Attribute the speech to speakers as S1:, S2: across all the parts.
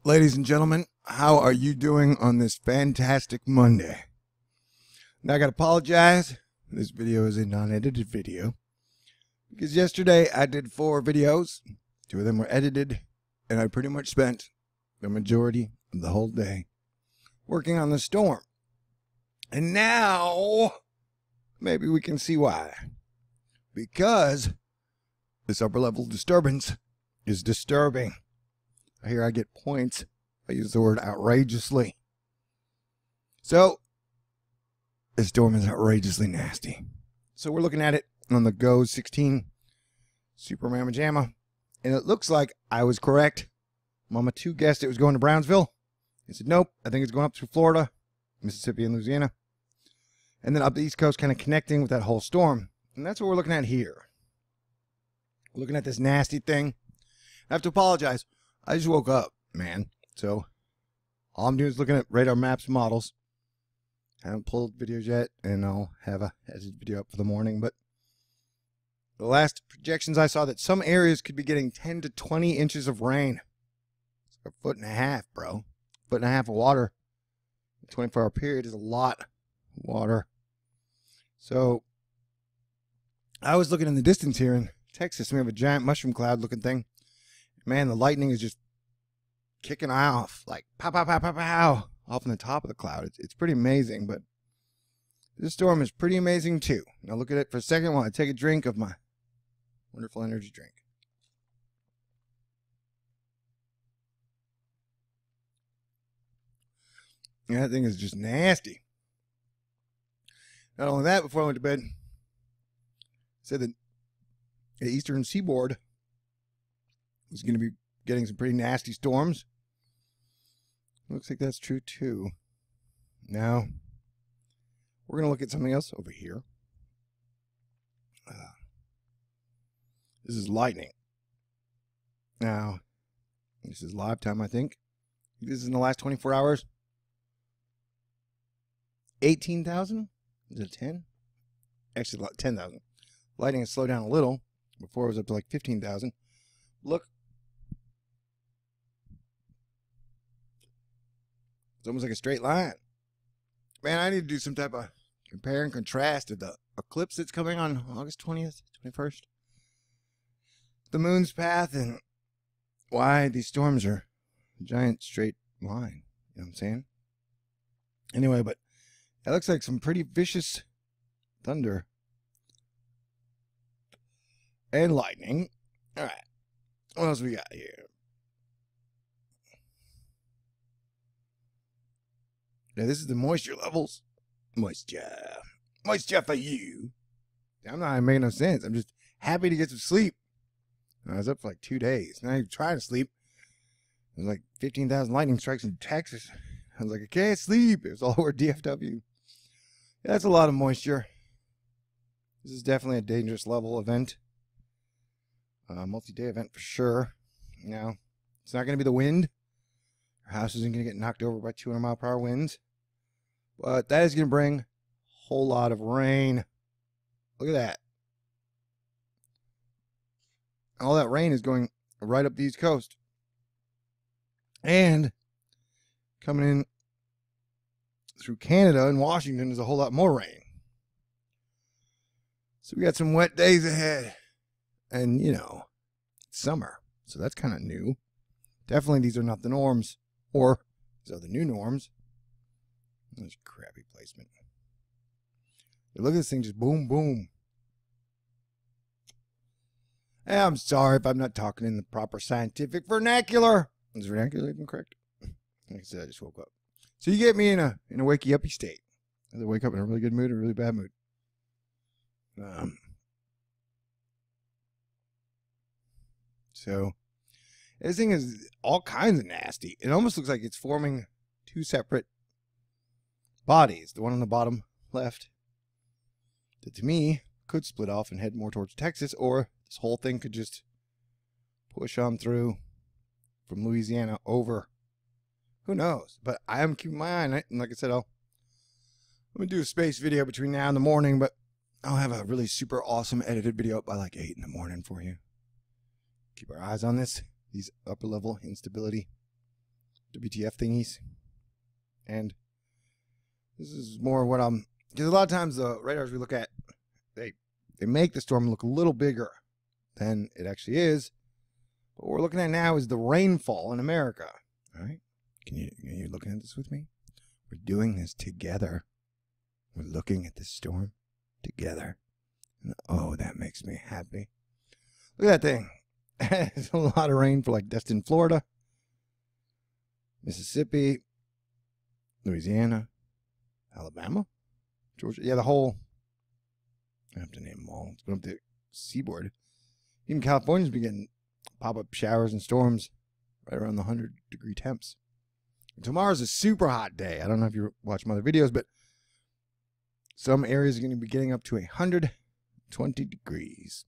S1: Ladies and gentlemen, how are you doing on this fantastic Monday? Now I gotta apologize. This video is a non-edited video because yesterday I did 4 videos. 2 of them were edited, and I pretty much spent the majority of the whole day working on the storm. And now maybe we can see why. Because this upper level disturbance is disturbing. Here I get points. I use the word outrageously. So, this storm is outrageously nasty. So we're looking at it on the GO 16 Super Mamma Jamma. And it looks like I was correct. Mama 2 guessed it was going to Brownsville. I said, nope, I think it's going up through Florida, Mississippi, and Louisiana. And then up the East Coast, kind of connecting with that whole storm. And that's what we're looking at here. We're looking at this nasty thing. I have to apologize. I just woke up, man. So all I'm doing is looking at radar maps and models. I haven't pulled videos yet, and I'll have a edited video up for the morning. But the last projections I saw that some areas could be getting 10 to 20 inches of rain. It's a 1.5 foot, bro. 1.5 foot of water. A 24-hour period is a lot of water. So I was looking in the distance here in Texas, and we have a giant mushroom cloud looking thing. Man, the lightning is just kicking off, like pow, pow, pow, pow, pow, off on the top of the cloud. It's pretty amazing, but this storm is pretty amazing too. Now look at it for a second while I take a drink of my wonderful energy drink. Yeah, that thing is just nasty. Not only that, before I went to bed, I said that the eastern seaboard was going to be getting some pretty nasty storms. Looks like that's true too. Now, we're going to look at something else over here. This is lightning. Now, this is live time, I think. This is in the last 24 hours. 18,000? Is it 10? Actually, 10,000. Lightning has slowed down a little. Before it was up to like 15,000. Look. It's almost like a straight line. Man, I need to do some type of compare and contrast to the eclipse that's coming on August 20th, 21st. The moon's path and why these storms are a giant straight line. You know what I'm saying? Anyway, but it looks like some pretty vicious thunder and lightning. All right. What else we got here? Now, this is the moisture levels. Moisture. Moisture for you. I'm not making no sense. I'm just happy to get some sleep. I was up for like 2 days. Not even trying to sleep. It was like 15,000 lightning strikes in Texas. I was like, I can't sleep. It was all over DFW. Yeah, that's a lot of moisture. This is definitely a dangerous level event. Multi-day event for sure. Now, it's not going to be the wind. Our house isn't going to get knocked over by 200-mile-per-hour winds. But that is going to bring a whole lot of rain. Look at that. All that rain is going right up the East Coast. And coming in through Canada and Washington is a whole lot more rain. So we got some wet days ahead. And, you know, it's summer. So that's kind of new. Definitely these are not the norms. Or these are the new norms. That's crappy placement. But look at this thing just boom, boom. And I'm sorry if I'm not talking in the proper scientific vernacular. Is vernacular even correct? Like I said, I just woke up. So you get me in a wakey uppy state. I wake up in a really good mood or a really bad mood. So this thing is all kinds of nasty. It almost looks like it's forming 2 separate bodies. The one on the bottom left that to me could split off and head more towards Texas, or this whole thing could just push on through from Louisiana over. Who knows? But I am keeping my eye on it. And like I said, I'm going to do a space video between now and the morning, but I'll have a really super awesome edited video up by like 8 in the morning for you. Keep our eyes on this. These upper level instability WTF thingies. And this is more what I'm... Because a lot of times the radars we look at, they make the storm look a little bigger than it actually is. But what we're looking at now is the rainfall in America. All right? Can you looking at this with me? We're doing this together. We're looking at this storm together. And, oh, that makes me happy. Look at that thing. It's a lot of rain for like Destin, Florida, Mississippi, Louisiana, Alabama, Georgia. Yeah, the whole... I have to name them all. It's going up to Seaboard. Even California's been getting pop-up showers and storms right around the 100-degree temps. And tomorrow's a super hot day. I don't know if you watch my other videos, but some areas are going to be getting up to 120 degrees.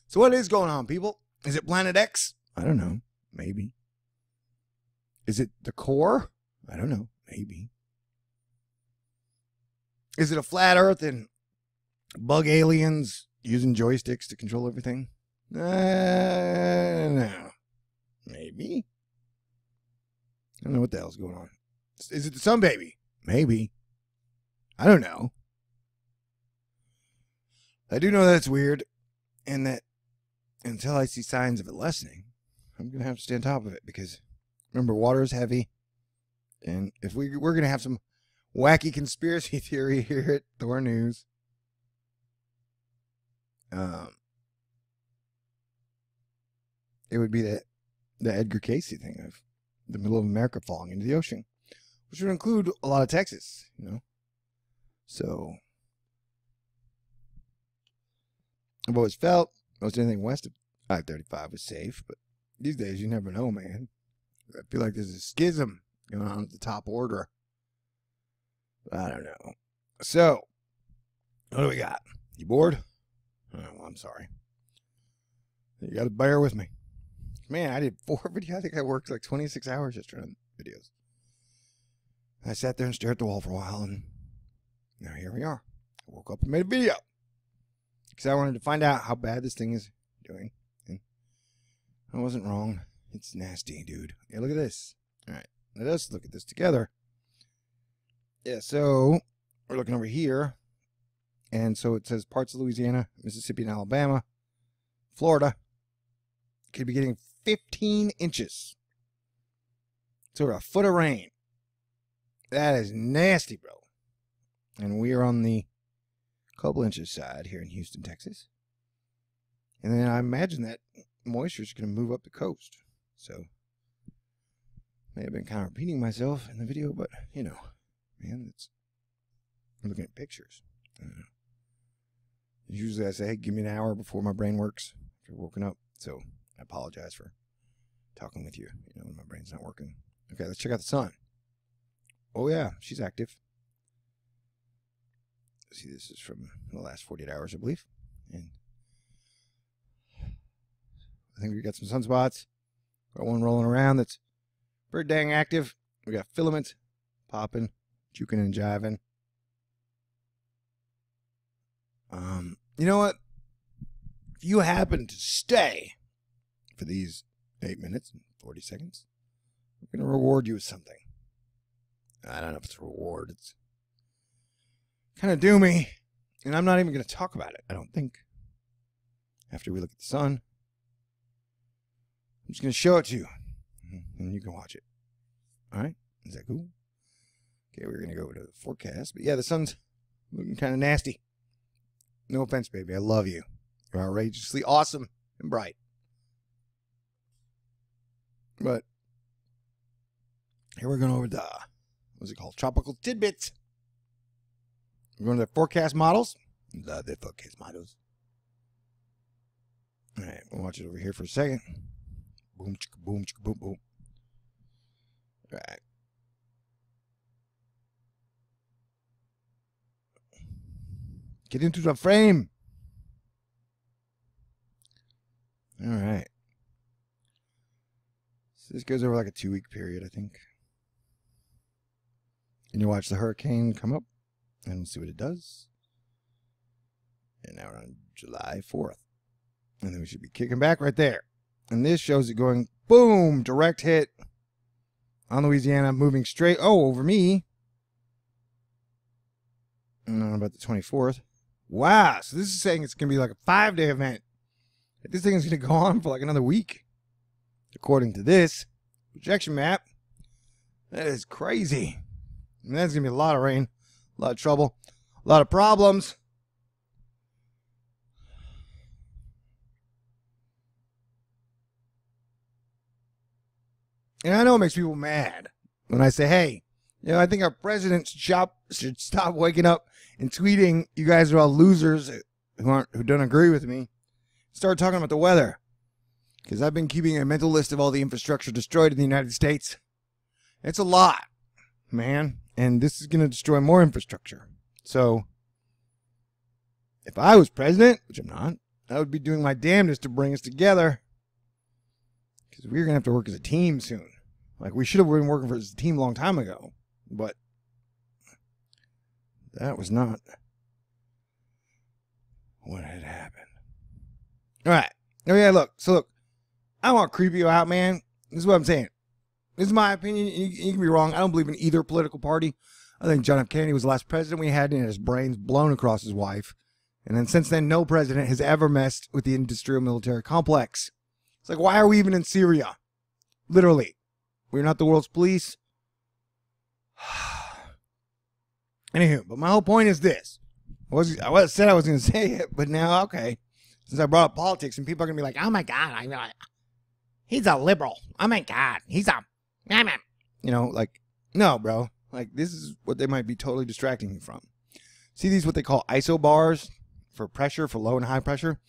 S1: So what is going on, people? Is it Planet X? I don't know. Maybe. Is it the core? I don't know. Maybe. Is it a flat Earth and bug aliens using joysticks to control everything? No. Maybe. I don't know what the hell's going on. Is it the sun baby? Maybe. I don't know. I do know that it's weird, and that until I see signs of it lessening, I'm going to have to stay on top of it, because remember, water is heavy, and if we're going to have some wacky conspiracy theory here at Thor News, it would be the Edgar Casey thing of the middle of America falling into the ocean, which would include a lot of Texas, you know. So I've always felt most anything west of I-35 was safe, but these days you never know, man. I feel like there's a schism going on at the top order. I don't know. So, what do we got? You bored? Oh, well, I'm sorry. You got to bear with me. Man, I did 4 videos. I think I worked like 26 hours yesterday on videos. I sat there and stared at the wall for a while, and now here we are. I woke up and made a video because I wanted to find out how bad this thing is doing. And I wasn't wrong. It's nasty, dude. Yeah, look at this. All right, let us look at this together. Yeah, so we're looking over here. And so it says parts of Louisiana, Mississippi, and Alabama, Florida could be getting 15 inches. So a foot of rain. That is nasty, bro. And we are on the couple inches side here in Houston, Texas. And then I imagine that moisture is going to move up the coast. So may have been kind of repeating myself in the video, but you know, man, I'm looking at pictures. I don't know. Usually I say, hey, give me an hour before my brain works after woken up. So I apologize for talking with you, you know, when my brain's not working. Okay, let's check out the sun. Oh, yeah, she's active. See, this is from the last 48 hours, I believe. And I think we got some sunspots. Got one rolling around that's pretty dang active. We got filaments popping, juking and jiving. You know what? If you happen to stay for these 8 minutes and 40 seconds, we're going to reward you with something. I don't know if it's a reward. It's kind of doomy, and I'm not even going to talk about it, I don't think. After we look at the sun, I'm just going to show it to you, and you can watch it. All right? Is that cool? Okay, we're going to go to the forecast. But yeah, the sun's looking kind of nasty. No offense, baby. I love you. You're outrageously awesome and bright. But here we're going over the, what's it called? Tropical Tidbits. We're going to the forecast models. Love the forecast models. All right, we'll watch it over here for a second. Boom, chicka, boom, chicka, boom, boom. All right. Get into the frame. All right. So this goes over like a 2-week period, I think. And you watch the hurricane come up, and we'll see what it does. And now we're on July 4th. And then we should be kicking back right there. And this shows it going, boom, direct hit. on Louisiana, moving straight, over me. I don't know about the 24th. Wow, so this is saying it's going to be like a 5-day event. This thing is going to go on for like another week, according to this projection map. That is crazy. And that's going to be a lot of rain, a lot of trouble, a lot of problems. And I know it makes people mad when I say, hey, I think our president should stop waking up and tweeting, you guys are all losers who don't agree with me. Start talking about the weather. Because I've been keeping a mental list of all the infrastructure destroyed in the United States. It's a lot, man. And this is going to destroy more infrastructure. So, if I was president, which I'm not, I would be doing my damnedest to bring us together. Because we're going to have to work as a team soon. Like, we should have been working as a team a long time ago. But that was not what had happened. All right. Oh, yeah, look. So, look. I don't want to creep you out, man. This is what I'm saying. This is my opinion. You can be wrong. I don't believe in either political party. I think John F. Kennedy was the last president we had, and had his brains blown across his wife. And then since then, no president has ever messed with the industrial military complex. It's like, why are we even in Syria? Literally. We're not the world's police. Anywho, but my whole point is this. I said I was going to say it, but now, okay. Since I brought up politics, and people are going to be like, oh my God, he's a liberal. Oh my God, he's a... like, no, bro. Like, this is what they might be totally distracting you from. See these, what they call ISO bars for pressure, for low and high pressure?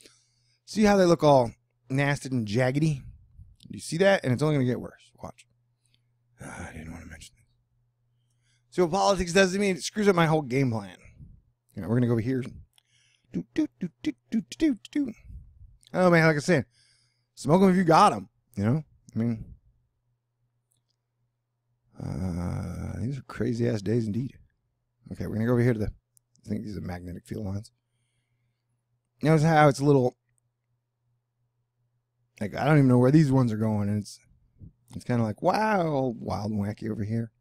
S1: See how they look all nasty and jaggedy? You see that? And it's only going to get worse. Watch. I didn't want to mention this. So what politics does to me, it screws up my whole game plan. We're going to go over here. Oh, man, like I said, smoke them if you got them. These are crazy-ass days indeed. Okay, we're going to go over here to I think these are magnetic field lines. Notice how it's a little... Like, I don't even know where these ones are going, and it's kind of like, wow, wild and wacky over here.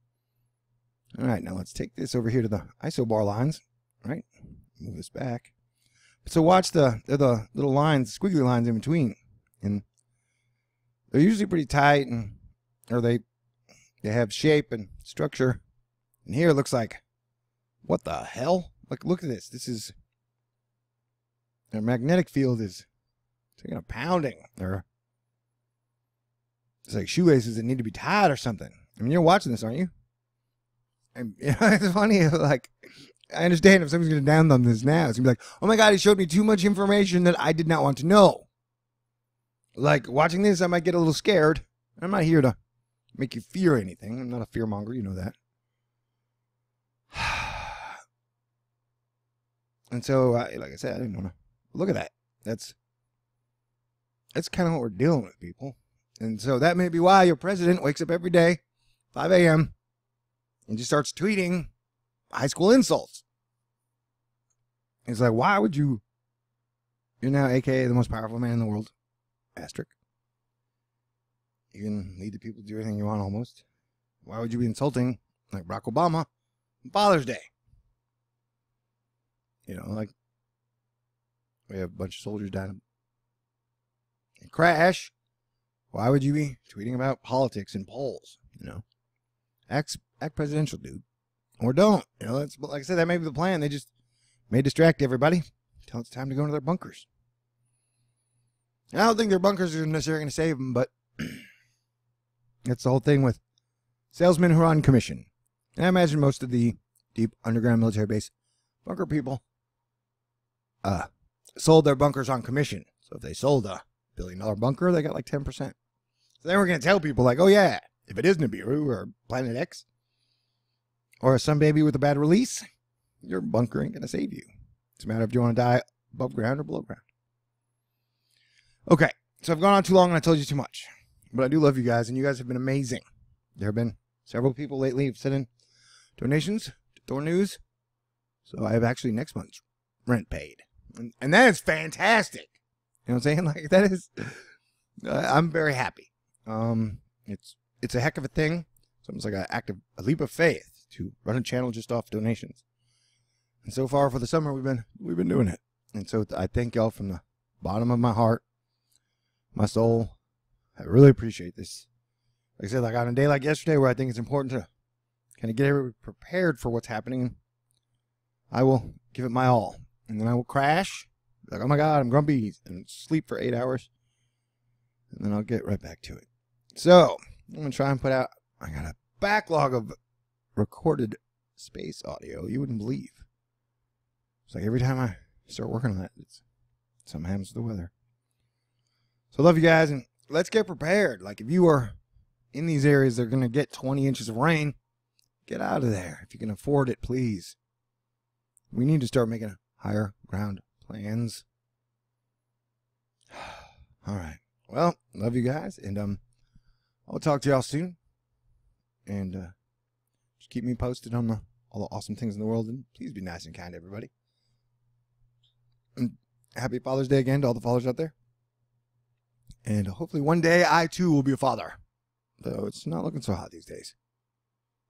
S1: All right, now let's take this over here to the isobar lines, right? Move this back. So watch they're the little lines, squiggly lines in between, and they're usually pretty tight, or they have shape and structure. And here it looks like, what the hell? Like, look at this. This is, their magnetic field is taking a pounding, or it's like shoelaces that need to be tied or something. I mean, you're watching this, aren't you? And it's funny, like, I understand if someone's going to download this now, it's going to be like, oh my God, he showed me too much information that I did not want to know. Like, watching this, I might get a little scared. I'm not here to make you fear anything. I'm not a fearmonger, you know that. And so, like I said, I didn't want to look at that. That's kind of what we're dealing with, people. And so that may be why your president wakes up every day, 5 a.m., and just starts tweeting high school insults. It's like, why would you? You're now AKA the most powerful man in the world. Asterisk. You can lead the people to do anything you want almost. Why would you be insulting, like Barack Obama, on Father's Day? Like, we have a bunch of soldiers dying in crash. Why would you be tweeting about politics and polls? Act presidential, dude. Or don't. That's, like I said, that may be the plan. They just may distract everybody until it's time to go into their bunkers. And I don't think their bunkers are necessarily going to save them, but that's the whole thing with salesmen who are on commission. And I imagine most of the deep underground military base bunker people sold their bunkers on commission. So if they sold a $1 billion bunker, they got like 10%. So they were going to tell people like, oh yeah, if it is Nibiru or Planet X or some baby with a bad release, your bunker ain't going to save you. It's a matter of do you want to die above ground or below ground. Okay, so I've gone on too long and I told you too much. But I do love you guys, and you guys have been amazing. There have been several people lately who've sent in donations to Thor News. So I have actually next month's rent paid. And that is fantastic. You know what I'm saying? Like, that is... I'm very happy. It's a heck of a thing. It's almost like a leap of faith to run a channel just off donations. And so far for the summer, we've been doing it. And so I thank y'all from the bottom of my heart, my soul. I really appreciate this. Like I said, like on a day like yesterday where I think it's important to kind of get everybody prepared for what's happening, I will give it my all. And then I will crash, like, oh my God, I'm grumpy, and sleep for 8 hours. And then I'll get right back to it. So, I'm going to try and put out, I got a backlog of recorded space audio you wouldn't believe. It's like every time I start working on that, something happens to the weather. So I love you guys, and let's get prepared. Like if you are in these areas that are going to get 20 inches of rain, get out of there. If you can afford it, please. We need to start making higher ground plans. All right. Well, love you guys, and I'll talk to y'all soon. And just keep me posted on all the awesome things in the world, and please be nice and kind to everybody. And happy Father's Day again to all the fathers out there. And hopefully one day I too will be a father. Though it's not looking so hot these days.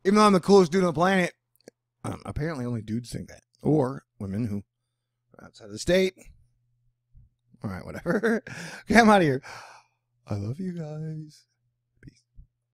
S1: Even though I'm the coolest dude on the planet, apparently only dudes think that. Or women who are outside of the state. Alright, whatever. Okay, I'm out of here. I love you guys.